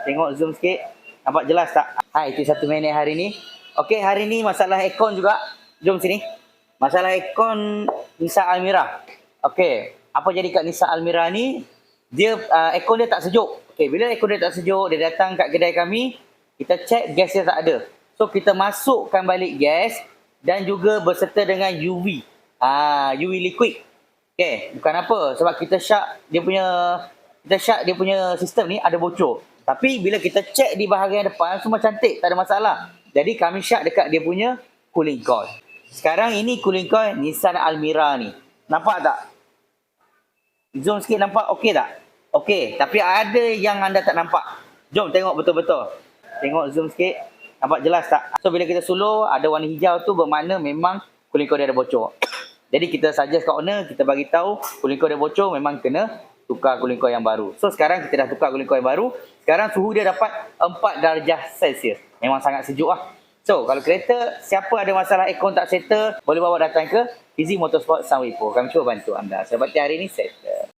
Tengok zoom sikit. Nampak jelas tak? Itu satu minit hari ni. Okey, hari ni masalah aircon juga. Jom sini. Masalah aircon Nissan Almera. Okey, apa jadi kat Nissan Almera ni? Dia aircon dia tak sejuk. Okey, bila aircon dia tak sejuk, dia datang kat kedai kami, kita cek gas dia tak ada. So kita masukkan balik gas dan juga berserta dengan UV. UV liquid. Okey, bukan apa, sebab kita syak dia punya sistem ni ada bocor. Tapi bila kita cek di bahagian depan semua cantik, tak ada masalah. Jadi kami syak dekat dia punya cooling coil. Sekarang ini cooling coil Nissan Almera ni. Nampak tak? Zoom sikit, nampak okey tak? Okey, tapi ada yang anda tak nampak. Jom tengok betul-betul. Tengok zoom sikit. Nampak jelas tak? So bila kita suluh ada warna hijau tu bermakna memang cooling coil dia ada bocor. Jadi kita suggest kat owner, kita bagi tahu cooling coil dia bocor, memang kena tukar cooling coil yang baru. So sekarang kita dah tukar cooling coil baru. Sekarang suhu dia dapat 4 darjah Celsius. Memang sangat sejuk lah. So kalau kereta siapa ada masalah aircon tak settle, boleh bawa datang ke Fizi Motorsport Sunway Pro. Kami cuba bantu anda. Sebab hari ni settle.